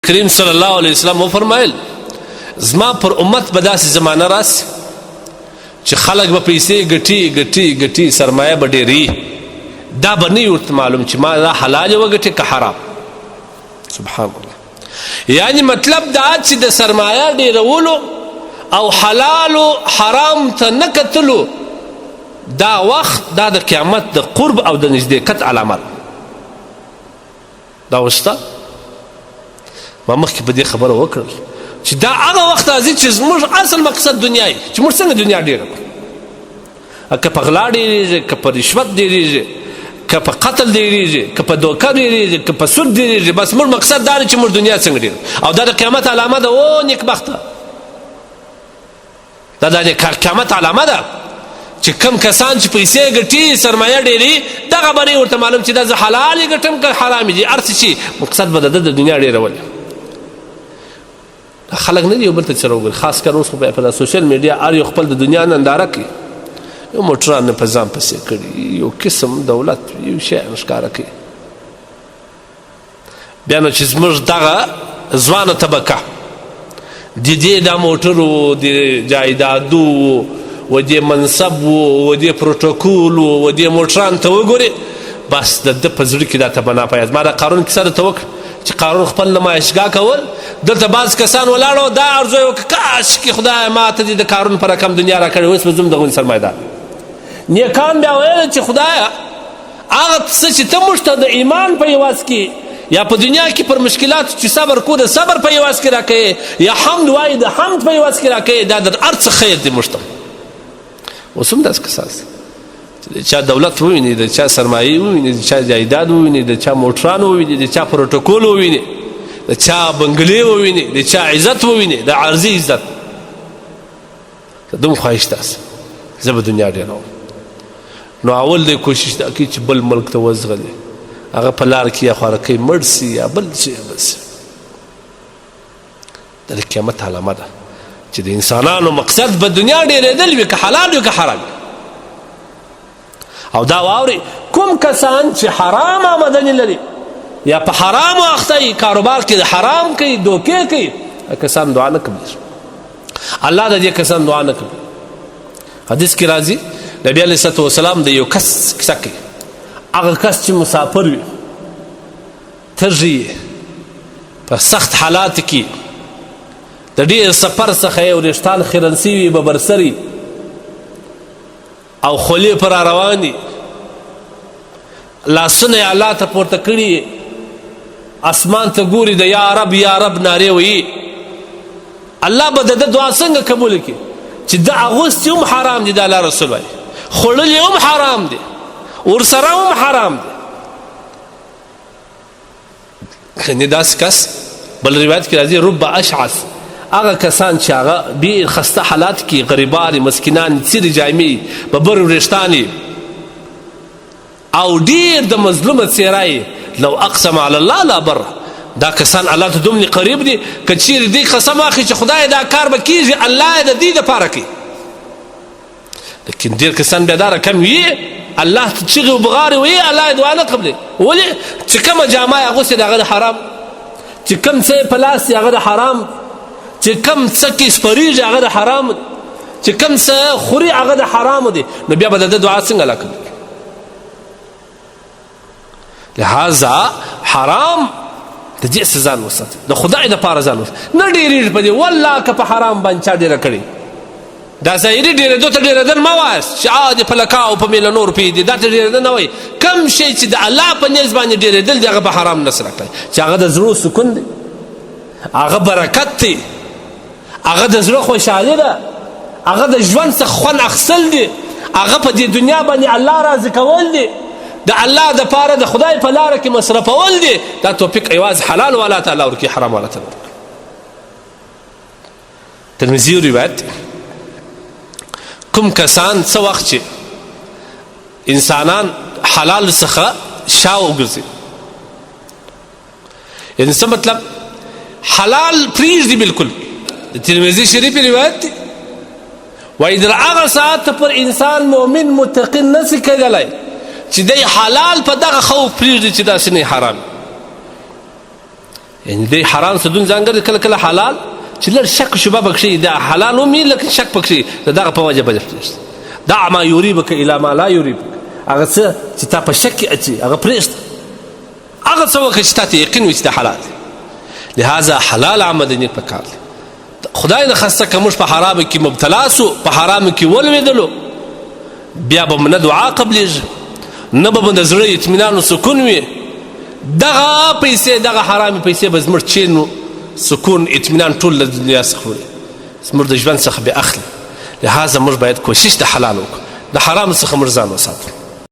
کریم صلی الله علیه وسلم وفرمایل زما پر امت به داسې زمانه راسي چې خلک به پیسې ګټي ګټي ګټي سرمایه به ډېري دا به نه ورته معلوم چې ما دا حلال وګټي که حرام. سبحان الله. یعنی مطلب دا چې د سرمایه ډېرولو او حلالو حرام ته نه کتلو دا وخت دا د قیامت د قرب او د نږدېکت علامه ده. دا وسته ما مخکې په دې خبره وکړل چې دا هغه وخت راځي چې زموږ اصل مقصد دنیا وي چې موږ څنګه دنیا ډېره کړو، که په غلا ډېرېږي، که په رشوت ډېرېږي، که په قتل ډېرېږي، که په دوکه ډېرېږي، که په سود ډېرېږي، بس موږ مقصد دا دی چې موږ دنیا څنګه ډېره. او دا د قیامت علامه ده. او نیکبخته دا د قیامت علامه ده چې کم کسان چې پیسې ګټي سرمایه ډېري دغه به نه ورته معلوم چې دا زه حلال یې ګټم که حرام یې هر څه چې مقصد به د دنیا ډېرول. خلک نه دي یو بل ته څه راوګوري، خاص کر اوس په دا سوشل میډیا هر یو خپل د دنیا ننداره کوي، یو موټران په ځان پسې کړي، یو قسم دولت یو شی ښکاره کوي. بیا نو چې زموږ دغه ځوانه طبقه د دې دا موټر و د جایدادو و دې منصب و دې پروتوکول و دې موټران ته وګوري بس د ده په زړه کې دا تمنا پیدا. ما د قارون کیسه درته وکړه چې قارون خپل نمایشګاه کول، دلته بعض کسان ولاړو دا ارزو یې وکړه کاش کې خدای ما ته دې د قارون په رقم دنیا را کړې اوس به زه هم دغونې سرمایهدار. نیکان بیا ویل چې خدایه هغه څه چې ته موږ ته د ایمان په عوض کې یا په دنیا کې پر مشکلاتو چې صبر کو د صبر په عوض کې راکوې، یا حمد وایي د حمد په عوض کې راکوې، دا د هر څه خیر دی موږ ته. اوس هم داسې کسان چې د چا دولت وویني، د چا سرمایې وویني، د چا جایداد وویني، د چا موټران وویني، د چا پروتوکول وویني، د چا بنګلې وویني، د چا عزت وویني، د عرضي عزت. دوم خواهش داسې زه به دنیا ډېروم. نو اول دی کوشش دا کوي چې بل ملک ته وځغلي، هغه په لار کې یا خوارکۍ مړ سي یا بل شي بل سي. دا د قیامت علامه ده چې د انسانانو مقصد به دنیا ډېرېدل وي، که حلال وي که حرام وي. او دا واوري کوم کسان چې حرام آمدنې لري یا په حرامو اخته وي، کاروبار کې د حرام کوي، دوکې کوي، کسان دعا نه قبلېږي. الله د دې کسان دعا نه قبلوي. حدیث کې راځي نبي علیه الصلوة والسلام د یو کس کیسه کوي. هغه کس چې مسافر وي، تږي په سخت حالات کې د ډېر سفر څخه یې وریښتان خیرن سوي ببرسري او خولې پر رواني، لاسونه یې الله ته پورته کړي، اسمان ته ګوري، د یا رب یا رب نارې ویي. الله به د ده دعا څنګه قبول کړي چې د اغوستې هم حرام دي، د الله رسول وایي خوړل یې هم حرام دي، ورسره هم حرام دي. یعنې داسې کس بل روایت کې راځي رب اشعث، هغه کسان چې هغه ډېر خسته حالات کې غریبان مسکینان څیرې جامې ببر وریښتان او ډېر د مظلومه څېره لو اقسم علی الله لا بره. دا کسان الله ته دومره قریب دي که چیرې دې قسم اخلي چې خدای دا کار به کېږي الله یې د دې دپاره کوي. لیکن ډېر کسان بیا دا رقم وي الله ته چغې و بغارې ویي الله یې دعا نه قبلوي. ولې چې کومه جامه یې اغوستې د هغه د حرام، چې کوم څه یې په لاس دی هغه د حرام، چې کوم څه کې سپریږي هغه د حرام دی، چې کوم څه خوري هغه د حرامو دی. نو بیا به د ده دعا څنګه الله قبلوي؟ لهذا حرام د دې څه ځان وساتئ، د خدای دپاره ځان وساتئ. نه ډېرېږي په دې والله که په حرام باندې چا ډېره کړې، دا ظاهري ډېرېدو ته ډېرېدل مه وایاست چې دې په لکاو په میلیونو روپۍ دي، دا ته ډېرېدل نه وایي. کوم شی چې د الله په نیز باندې ډېرېدل دی هغه په حرام نه سره کوي، چې هغه د زړه سکون دی، هغه برکت دی، هغه د زړه خوشحالي ده، هغه د ژوند څخه خوند اخیستل دي، هغه په دې دنیا باندې الله راضي کول دي، د الله دپاره د خدای په لاره کې مصرفول دي. دا توفیق یوازې حلال والا ته الله ورکوي، حرام والا ته نه ورکوي. ترمذي روایت دی کوم کسان څه وخت چې انسانان حلال څخه شا وګرځي، یعنې څه مطلب حلال پرېږدي بلکل. د ترمذي شریف روایت دی وایي در هغه ساعت پر انسان مؤمن متقین نسي کېدلی چې دی حلال په دغه خوف پرېږدي چې داسې نه حرام. یعنې د حرام صدون ځانګړی کله کله حلال چې لږ شک شبه پکښې دا حلال ومي لیکن شک پکښې د دغه په وجه به پرېږده. دع ما یریبک الی ما لا یریبک، هغه څه چې تا په شک کې اچي هغه پرېږده، هغه څه وکړه چې تا ته یقین وي چې دا حلال دی. لهذا حلال عمل نیک پکار دی. خدای نه خواسته که موږ په حرامو کې مبتلا سو، په حرامو کې ولوېدلو، بیا به مو نه دعا قبلېږي، نه به مو د زړه اطمینان و سکون وي. دغه پیسې، دغه حرامې پیسې به زموږ چین و سکون اطمینان ټول له دنیا څخه وړي، زموږ د ژوند څخه به اخلي. لهذا موږ باید کوشش د حلال وکړو، د حرام څخه موږ ځان وساتو.